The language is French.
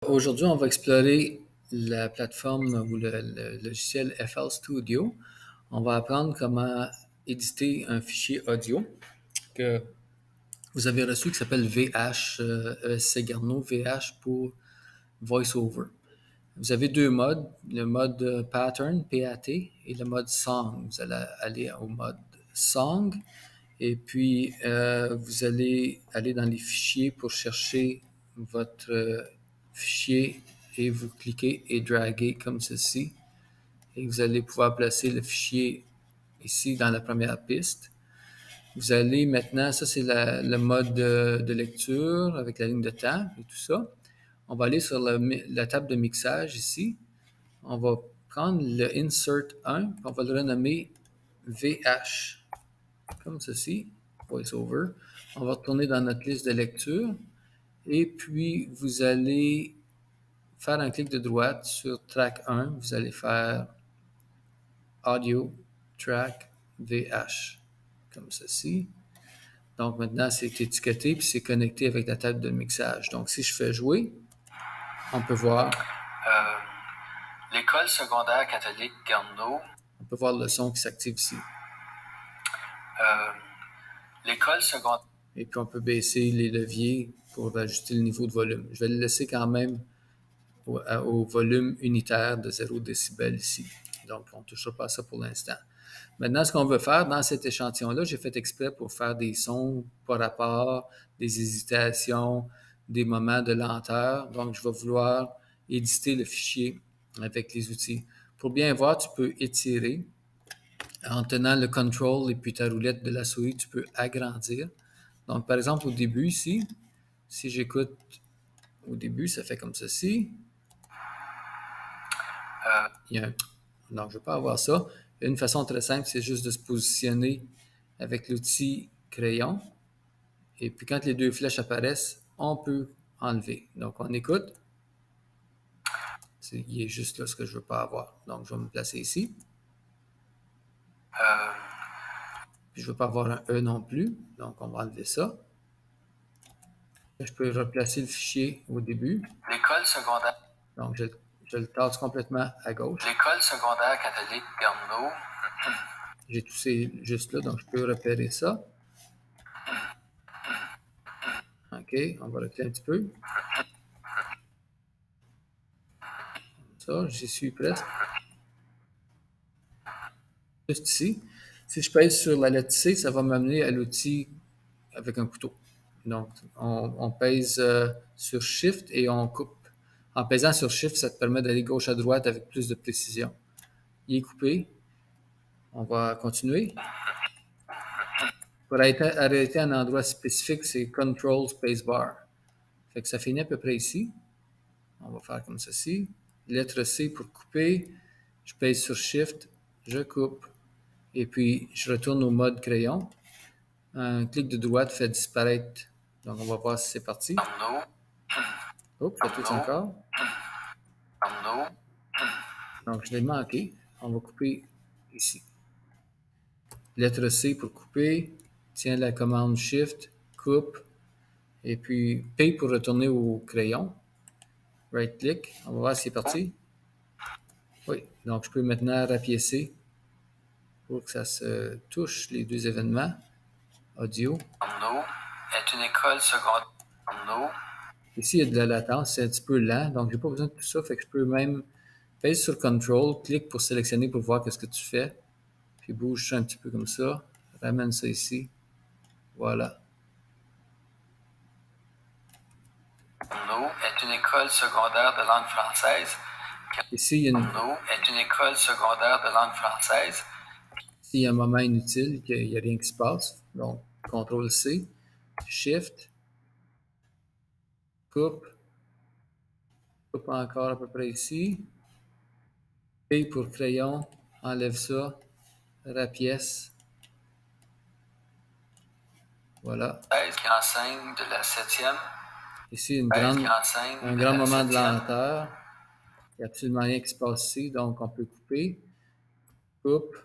Aujourd'hui, on va explorer la plateforme ou le logiciel FL Studio. On va apprendre comment éditer un fichier audio que vous avez reçu qui s'appelle VH, ESC Garneau, VH pour VoiceOver. Vous avez deux modes, le mode Pattern, PAT, et le mode Song. Vous allez aller au mode Song et puis vous allez aller dans les fichiers pour chercher votre fichier et vous cliquez et draguez comme ceci. Et vous allez pouvoir placer le fichier ici dans la première piste. Vous allez maintenant, ça c'est le mode de lecture avec la ligne de temps et tout ça. On va aller sur la table de mixage ici. On va prendre le Insert 1, puis on va le renommer VH, comme ceci, VoiceOver. On va retourner dans notre liste de lecture et puis vous allez faire un clic de droite sur Track 1. Vous allez faire Audio Track VH, comme ceci. Donc maintenant, c'est étiqueté puis c'est connecté avec la table de mixage. Donc si je fais jouer, on peut voir. L'école secondaire catholique Garneau. On peut voir le son qui s'active ici. L'école secondaire. Et puis on peut baisser les leviers pour ajuster le niveau de volume. Je vais le laisser quand même au volume unitaire de 0 décibel ici. Donc on ne touchera pas à ça pour l'instant. Maintenant, ce qu'on veut faire dans cet échantillon-là, j'ai fait exprès pour faire des sons par rapport, des hésitations, des moments de lenteur. Donc, je vais vouloir éditer le fichier avec les outils. Pour bien voir, tu peux étirer. En tenant le control et puis ta roulette de la souris, tu peux agrandir. Donc, par exemple, au début ici, si j'écoute au début, ça fait comme ceci. Donc, je ne veux pas avoir ça. Une façon très simple, c'est juste de se positionner avec l'outil crayon. Et puis, quand les deux flèches apparaissent, on peut enlever. Donc, on écoute. Il est juste là ce que je ne veux pas avoir. Donc, je vais me placer ici. Puis, je ne veux pas avoir un E non plus. Donc, on va enlever ça. Je peux replacer le fichier au début. L'école secondaire. Donc, je le tasse complètement à gauche. L'école secondaire catholique Garneau. J'ai touché juste là, donc je peux repérer ça. OK, on va reculer un petit peu. Ça, j'y suis presque. Juste ici. Si je pèse sur la lettre C, ça va m'amener à l'outil avec un couteau. Donc, on pèse sur Shift et on coupe. En pesant sur Shift, ça te permet d'aller gauche à droite avec plus de précision. Il est coupé. On va continuer. Pour arrêter un endroit spécifique, c'est Control Spacebar. Fait que ça finit à peu près ici. On va faire comme ceci. Lettre C pour couper. Je pèse sur Shift, je coupe. Et puis, je retourne au mode crayon. Un clic de droite fait disparaître. Donc, on va voir si c'est parti. Oups, ça touche encore. Donc, je l'ai manqué. On va couper ici. Lettre C pour couper. Tiens la commande Shift, coupe. Et puis P pour retourner au crayon. Right click. On va voir si c'est parti. Oui. Donc, je peux maintenant rapiécer pour que ça se touche les deux événements. Audio. Garneau est une école secondaire. Garneau. Ici, il y a de la latence. C'est un petit peu lent. Donc, j'ai pas besoin de tout ça. Fait que je peux même pèse sur Control, clique pour sélectionner pour voir qu'est-ce que tu fais. Puis bouge ça un petit peu comme ça. Ramène ça ici. Voilà. Garneau est une école secondaire de langue française. Ici, il y a Garneau est une école secondaire de langue française. Ici, il y a un moment inutile, qu'il n'y a rien qui se passe. Donc, CTRL C, Shift, coupe encore à peu près ici. P pour crayon, enlève ça, rapièce. Voilà. Qui enseigne de la 7e. Ici, un grand moment de lenteur. Il n'y a absolument rien qui se passe ici, donc on peut couper. Coupe.